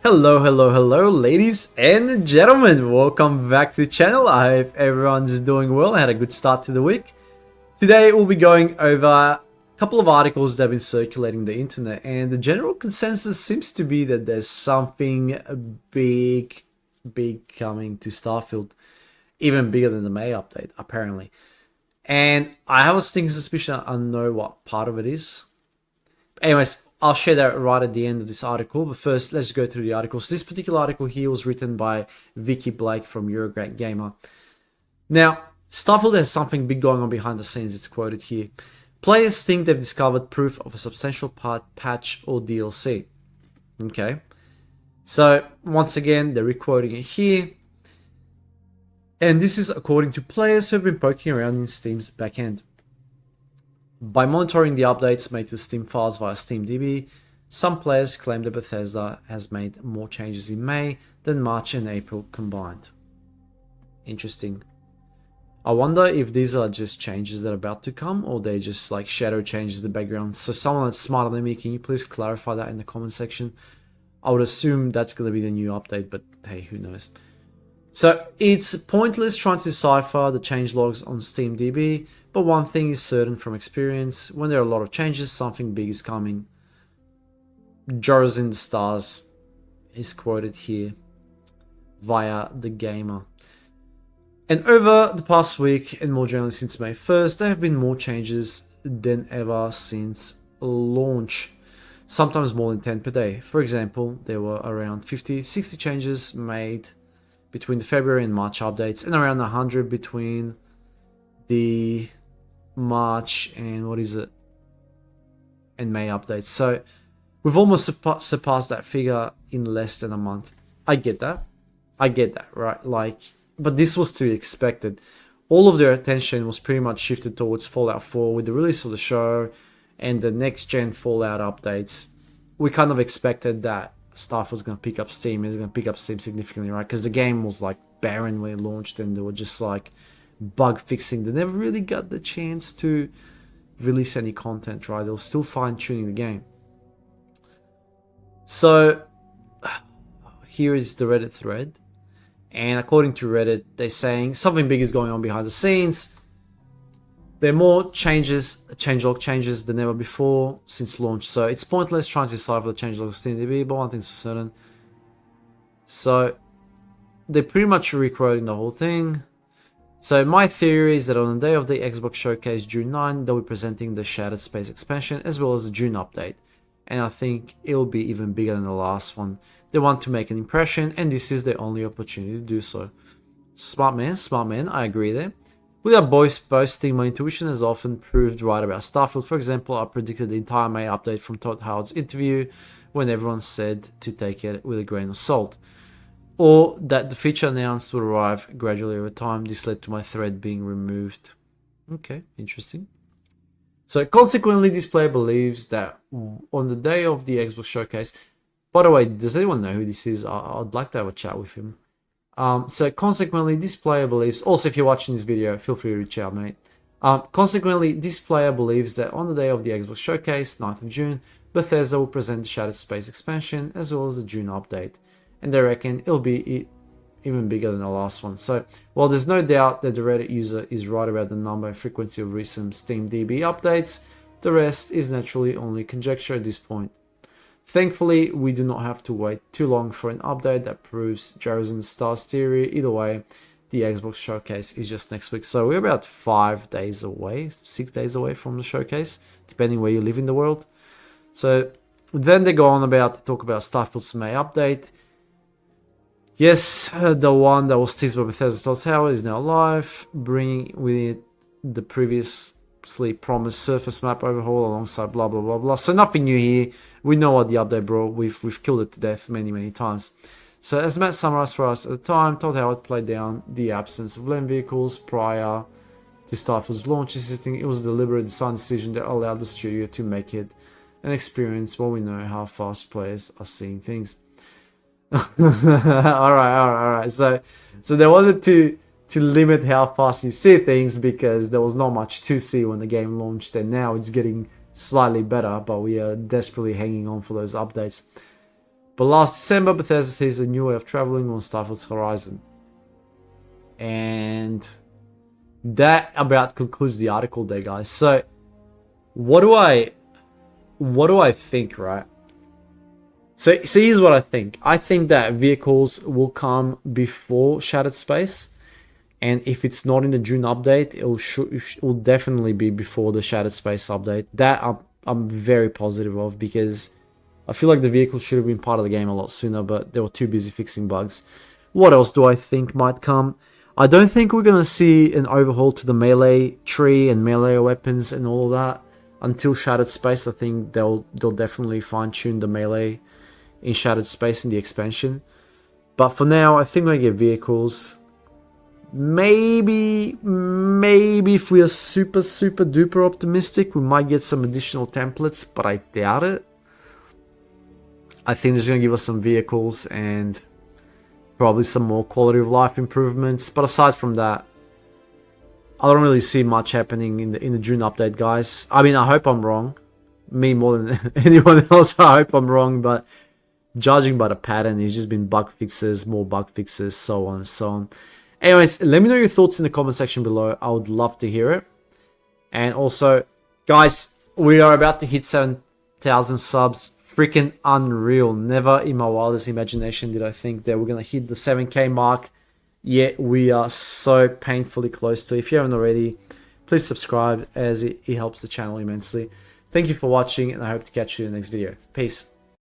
Hello, ladies and gentlemen. Welcome back to the channel. I hope everyone's doing well. I had a good start to the week. Today, we'll be going over a couple of articles that have been circulating the internet, and the general consensus seems to be that there's something big coming to Starfield, even bigger than the May update, apparently. And I have a stinking suspicion I know what part of it is. Anyways, I'll share that right at the end of this article, but first let's go through the article. So this particular article here was written by Vicky Blake from Eurogreat Gamer. Now, Starfield has something big going on behind the scenes, it's quoted here. Players think they've discovered proof of a substantial patch or DLC. Okay, so once again, they're requoting it here. And this is according to players who have been poking around in Steam's backend. By monitoring the updates made to Steam files via SteamDB, some players claim that Bethesda has made more changes in May than March and April combined. Interesting. I wonder if these are just changes that are about to come, or they just like shadow changes in the background. So someone that's smarter than me, can you please clarify that in the comment section? I would assume that's going to be the new update, but hey, who knows. So it's pointless trying to decipher the change logs on SteamDB, but one thing is certain from experience: when there are a lot of changes, something big is coming. Jars in the stars is quoted here via The Gamer. And over the past week, and more generally since May 1st, there have been more changes than ever since launch. Sometimes more than 10 per day. For example, there were around 50-60 changes made between the February and March updates, and around 100 between the March and and May updates. So we've almost surpassed that figure in less than a month. I get that, right? Like, but this was to be expected. All of their attention was pretty much shifted towards Fallout 4 with the release of the show and the next gen Fallout updates. We kind of expected that stuff was going to pick up steam. It's going to pick up steam significantly, right? Because the game was like barren when it launched, and they were just like bug fixing. They never really got the chance to release any content, right? They were still fine tuning the game. So here is the Reddit thread, and according to Reddit, they're saying something big is going on behind the scenes. There are more changes, changelog changes than ever before since launch. So it's pointless trying to decipher the changelog of SteamDB, but one thing's for certain. So they're pretty much requoting the whole thing. So my theory is that on the day of the Xbox Showcase, June 9, they'll be presenting the Shattered Space expansion as well as the June update. And I think it'll be even bigger than the last one. They want to make an impression, and this is their only opportunity to do so. Smart man, I agree there. Without boasting, my intuition has often proved right about Starfield. For example, I predicted the entire May update from Todd Howard's interview when everyone said to take it with a grain of salt. Or that the feature announced would arrive gradually over time. This led to my thread being removed. Okay, interesting. So consequently, this player believes that on the day of the Xbox Showcase... By the way, does anyone know who this is? I'd like to have a chat with him. So consequently, this player believes... Also, if you're watching this video, feel free to reach out, mate. Consequently, this player believes that on the day of the Xbox Showcase, 9th of June, Bethesda will present the Shattered Space expansion as well as the June update. And they reckon it'll be even bigger than the last one. So, while there's no doubt that the Reddit user is right about the number and frequency of recent SteamDB updates, the rest is naturally only conjecture at this point. Thankfully, we do not have to wait too long for an update that proves Jars in the Stars theory. Either way, the Xbox Showcase is just next week. So we're about 5 days away, 6 days away from the showcase, depending where you live in the world. So then they go on about to talk about Starfield's May update. Yes, the one that was teased by Bethesda Todd Howard is now live, bringing with it the previously promised surface map overhaul alongside blah blah blah blah. So nothing new here. We know what the update brought. We've killed it to death many times. So as Matt summarized for us at the time, Todd Howard played down the absence of land vehicles prior to Starfield's launch, insisting it was a deliberate design decision that allowed the studio to make it an experience while we know how fast players are seeing things. all right. So they wanted to limit how fast you see things because there was not much to see when the game launched, and now it's getting slightly better, but we are desperately hanging on for those updates. But last December, Bethesda teased a new way of traveling on Starfield's horizon. And that about concludes the article there, guys. So, what do I think, right? So here's what I think. I think that vehicles will come before Shattered Space. And if it's not in the June update, it will definitely be before the Shattered Space update. That I'm very positive of, because I feel like the vehicle should have been part of the game a lot sooner, but they were too busy fixing bugs. What else do I think might come? I don't think we're going to see an overhaul to the melee tree and melee weapons and all of that until Shattered Space. I think they'll definitely fine-tune the melee in Shattered Space in the expansion. But for now, I think we're going to get vehicles. Maybe if we are super duper optimistic, we might get some additional templates, but I doubt it. I think they're going to give us some vehicles and probably some more quality of life improvements. But aside from that, I don't really see much happening in the June update, guys. I mean, I hope I'm wrong. Me more than anyone else, I hope I'm wrong. But judging by the pattern, it's just been bug fixes, more bug fixes, so on and so on. Anyways, let me know your thoughts in the comment section below. I would love to hear it. And also, guys, we are about to hit 7,000 subs. Freaking unreal. Never in my wildest imagination did I think that we're going to hit the 7K mark. Yet we are so painfully close to it. If you haven't already, please subscribe, as it helps the channel immensely. Thank you for watching, and I hope to catch you in the next video. Peace.